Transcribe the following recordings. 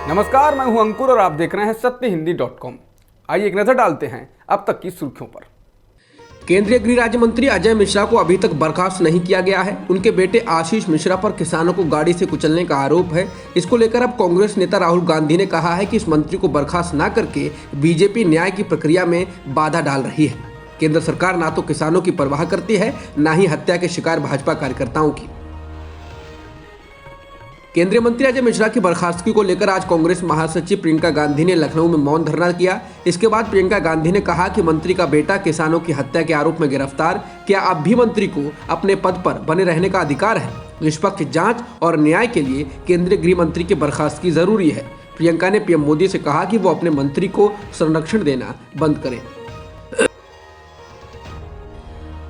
नमस्कार, मैं हूं अंकुर और आप देख रहे हैं सत्यहिंदी.com। आइए एक नजर डालते हैं अब तक की सुर्खियों पर। केंद्रीय गृह राज्य मंत्री अजय मिश्रा को अभी तक बर्खास्त नहीं किया गया है। उनके बेटे आशीष मिश्रा पर किसानों को गाड़ी से कुचलने का आरोप है। इसको लेकर अब कांग्रेस नेता राहुल गांधी ने कहा है कि इस मंत्री को बर्खास्त न करके बीजेपी न्याय की प्रक्रिया में बाधा डाल रही है। केंद्र सरकार ना तो किसानों की परवाह करती है, न ही हत्या के शिकार भाजपा कार्यकर्ताओं की। केंद्रीय मंत्री अजय मिश्रा की बर्खास्तगी को लेकर आज कांग्रेस महासचिव प्रियंका गांधी ने लखनऊ में मौन धरना किया। इसके बाद प्रियंका गांधी ने कहा कि मंत्री का बेटा किसानों की हत्या के आरोप में गिरफ्तार, क्या अब भी मंत्री को अपने पद पर बने रहने का अधिकार है? निष्पक्ष जांच और न्याय के लिए केंद्रीय गृह मंत्री की बर्खास्तगी जरूरी है। प्रियंका ने पीएम मोदी से कहा कि वो अपने मंत्री को संरक्षण देना बंद करें।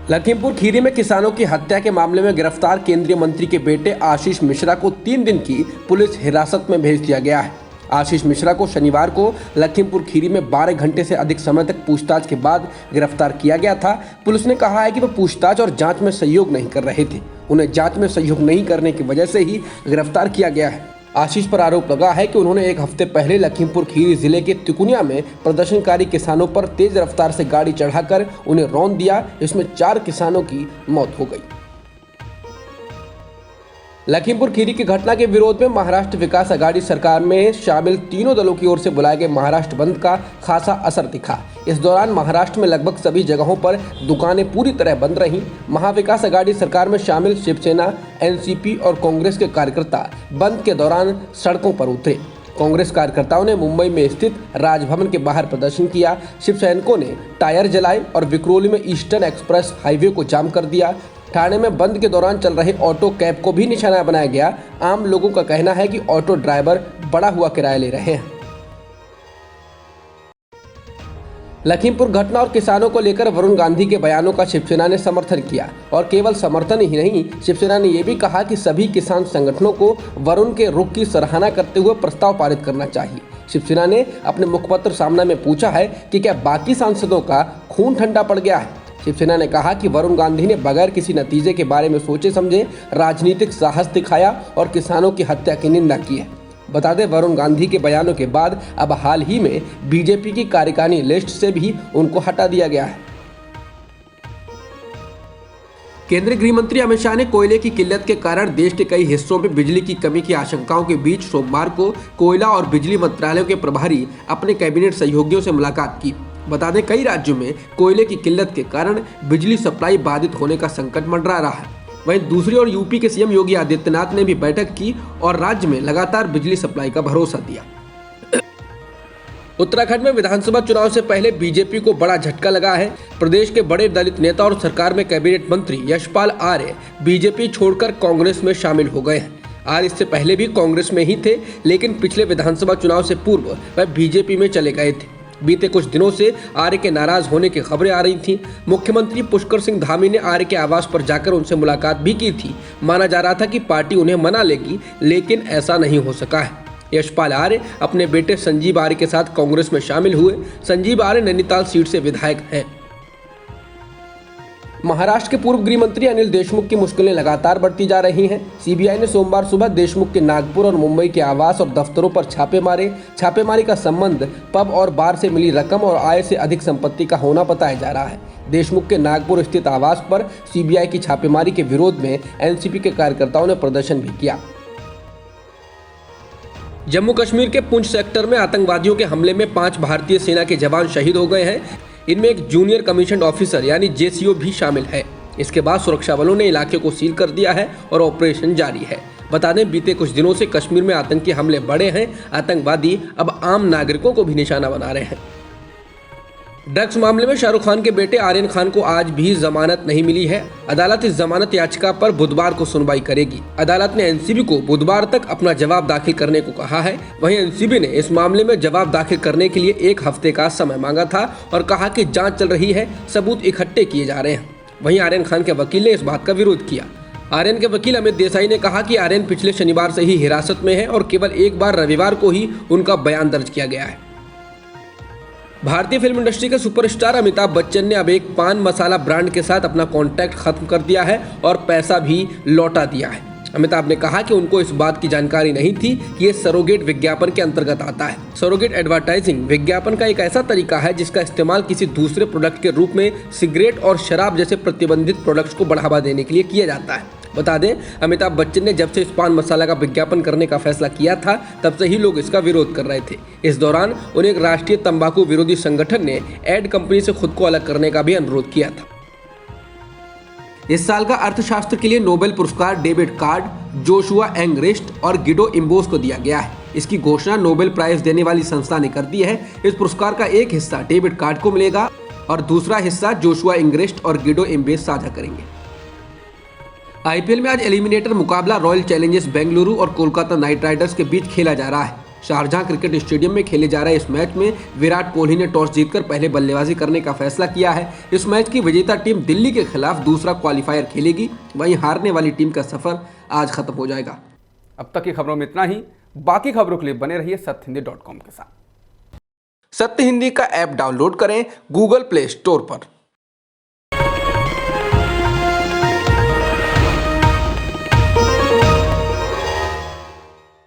लखीमपुर खीरी में किसानों की हत्या के मामले में गिरफ्तार केंद्रीय मंत्री के बेटे आशीष मिश्रा को 3 दिन की पुलिस हिरासत में भेज दिया गया है। आशीष मिश्रा को शनिवार को लखीमपुर खीरी में 12 घंटे से अधिक समय तक पूछताछ के बाद गिरफ्तार किया गया था। पुलिस ने कहा है कि वह पूछताछ और जांच में सहयोग नहीं कर रहे थे। उन्हें जांच में सहयोग नहीं करने की वजह से ही गिरफ्तार किया गया है। आशीष पर आरोप लगा है कि उन्होंने एक हफ्ते पहले लखीमपुर खीरी जिले के तिकुनिया में प्रदर्शनकारी किसानों पर तेज रफ्तार से गाड़ी चढ़ाकर उन्हें रौंद दिया। इसमें 4 किसानों की मौत हो गई। लखीमपुर खीरी की घटना के विरोध में महाराष्ट्र विकास अघाड़ी सरकार में शामिल तीनों दलों की ओर से बुलाए गए महाराष्ट्र बंद का खासा असर दिखा। इस दौरान महाराष्ट्र में लगभग सभी जगहों पर दुकानें पूरी तरह बंद रहीं। महाविकास अघाड़ी सरकार में शामिल शिवसेना, एनसीपी और कांग्रेस के कार्यकर्ता बंद के दौरान सड़कों पर उतरे। कांग्रेस कार्यकर्ताओं ने मुंबई में स्थित राजभवन के बाहर प्रदर्शन किया। शिव सैनिकों ने टायर जलाए और विक्रोली में ईस्टर्न एक्सप्रेस हाईवे को जाम कर दिया। ठाणे में बंद के दौरान चल रहे ऑटो कैब को भी निशाना बनाया गया। आम लोगों का कहना है कि ऑटो ड्राइवर बड़ा हुआ किराया ले रहे हैं। लखीमपुर घटना और किसानों को लेकर वरुण गांधी के बयानों का शिवसेना ने समर्थन किया और केवल समर्थन ही नहीं, शिवसेना ने यह भी कहा कि सभी किसान संगठनों को वरुण के रुख की सराहना करते हुए प्रस्ताव पारित करना चाहिए। शिवसेना ने अपने मुखपत्र सामना में पूछा है कि क्या बाकी सांसदों का खून ठंडा पड़ गया है। शिवसेना ने कहा कि वरुण गांधी ने बगैर किसी नतीजे के बारे में सोचे समझे राजनीतिक साहस दिखाया और किसानों की हत्या की निंदा की है। बता दें, वरुण गांधी के बयानों के बाद अब हाल ही में बीजेपी की कार्यकारिणी लिस्ट से भी उनको हटा दिया गया है। केंद्रीय गृह मंत्री अमित शाह ने कोयले की किल्लत के कारण देश के कई हिस्सों में बिजली की कमी की आशंकाओं के बीच सोमवार को कोयला और बिजली मंत्रालयों के प्रभारी अपने कैबिनेट सहयोगियों से मुलाकात की। बता दें, कई राज्यों में कोयले की किल्लत के कारण बिजली सप्लाई बाधित होने का संकट मंडरा रहा है। वहीं दूसरी ओर यूपी के सीएम योगी आदित्यनाथ ने भी बैठक की और राज्य में लगातार बिजली सप्लाई का भरोसा दिया। उत्तराखंड में विधानसभा चुनाव से पहले बीजेपी को बड़ा झटका लगा है। प्रदेश के बड़े दलित नेता और सरकार में कैबिनेट मंत्री यशपाल आर्य बीजेपी छोड़कर कांग्रेस में शामिल हो गए हैं। आर्य इससे पहले भी कांग्रेस में ही थे, लेकिन पिछले विधानसभा चुनाव से पूर्व वह बीजेपी में चले गए थे। बीते कुछ दिनों से आर्य के नाराज होने की खबरें आ रही थीं। मुख्यमंत्री पुष्कर सिंह धामी ने आर्य के आवास पर जाकर उनसे मुलाकात भी की थी। माना जा रहा था कि पार्टी उन्हें मना लेगी, लेकिन ऐसा नहीं हो सका है। यशपाल आर्य अपने बेटे संजीव आर्य के साथ कांग्रेस में शामिल हुए। संजीव आर्य नैनीताल सीट से विधायक हैं। महाराष्ट्र के पूर्व गृह मंत्री अनिल देशमुख की मुश्किलें लगातार बढ़ती जा रही हैं। सीबीआई ने सोमवार सुबह देशमुख के नागपुर और मुंबई के आवास और दफ्तरों पर छापे मारे। छापेमारी का संबंध पब और बार से मिली रकम और आय से अधिक संपत्ति का होना बताया जा रहा है। देशमुख के नागपुर स्थित आवास पर सीबीआई की छापेमारी के विरोध में एनसीपी के कार्यकर्ताओं ने प्रदर्शन भी किया। जम्मू कश्मीर के पुंछ सेक्टर में आतंकवादियों के हमले में 5 भारतीय सेना के जवान शहीद हो गए हैं। इनमें एक जूनियर कमीशन ऑफिसर यानी जेसीओ भी शामिल है। इसके बाद सुरक्षा बलों ने इलाके को सील कर दिया है और ऑपरेशन जारी है। बता दें, बीते कुछ दिनों से कश्मीर में आतंकी हमले बढ़े हैं। आतंकवादी अब आम नागरिकों को भी निशाना बना रहे हैं। ड्रग्स मामले में शाहरुख खान के बेटे आर्यन खान को आज भी जमानत नहीं मिली है। अदालत इस जमानत याचिका पर बुधवार को सुनवाई करेगी। अदालत ने एनसीबी को बुधवार तक अपना जवाब दाखिल करने को कहा है। वहीं एनसीबी ने इस मामले में जवाब दाखिल करने के लिए 1 हफ्ते का समय मांगा था और कहा कि जांच चल रही है, सबूत इकट्ठे किए जा रहे हैं। वहीं आर्यन खान के वकील ने इस बात का विरोध किया। आर्यन के वकील अमित देसाई ने कहा कि आर्यन पिछले शनिवार से ही हिरासत में है और केवल एक बार रविवार को ही उनका बयान दर्ज किया गया है। भारतीय फिल्म इंडस्ट्री के सुपरस्टार अमिताभ बच्चन ने अब एक पान मसाला ब्रांड के साथ अपना कॉन्ट्रैक्ट खत्म कर दिया है और पैसा भी लौटा दिया है। अमिताभ ने कहा कि उनको इस बात की जानकारी नहीं थी कि ये सरोगेट विज्ञापन के अंतर्गत आता है। सरोगेट एडवर्टाइजिंग विज्ञापन का एक ऐसा तरीका है जिसका इस्तेमाल किसी दूसरे प्रोडक्ट के रूप में सिगरेट और शराब जैसे प्रतिबंधित प्रोडक्ट्स को बढ़ावा देने के लिए किया जाता है। बता दें, अमिताभ बच्चन ने जब से इस पान मसाला का विज्ञापन करने का फैसला किया था, तब से ही लोग इसका विरोध कर रहे थे। इस दौरान उन्हें एक राष्ट्रीय तंबाकू विरोधी संगठन ने एड कंपनी से खुद को अलग करने का भी अनुरोध किया था। इस साल का अर्थशास्त्र के लिए नोबेल पुरस्कार डेविड कार्ड, जोशुआ एंगरेस्ट और गिडो इम्बोस को दिया गया है। इसकी घोषणा नोबेल प्राइज देने वाली संस्था ने कर दी है। इस पुरस्कार का एक हिस्सा डेविड कार्ड को मिलेगा और दूसरा हिस्सा जोशुआ एंगरेस्ट और गिडो इम्बोस साझा करेंगे। आईपीएल में आज एलिमिनेटर मुकाबला रॉयल चैलेंजर्स बेंगलुरु और कोलकाता नाइट राइडर्स के बीच खेला जा रहा है। शारजाह क्रिकेट स्टेडियम में खेले जा रहे इस मैच में विराट कोहली ने टॉस जीतकर पहले बल्लेबाजी करने का फैसला किया है। इस मैच की विजेता टीम दिल्ली के खिलाफ दूसरा क्वालिफायर खेलेगी, वहीं हारने वाली टीम का सफर आज खत्म हो जाएगा। अब तक की खबरों में इतना ही। बाकी खबरों के लिए बने रहिए सत्यहिंदी.com के साथ। सत्य हिंदी का ऐप डाउनलोड करें गूगल प्ले स्टोर पर।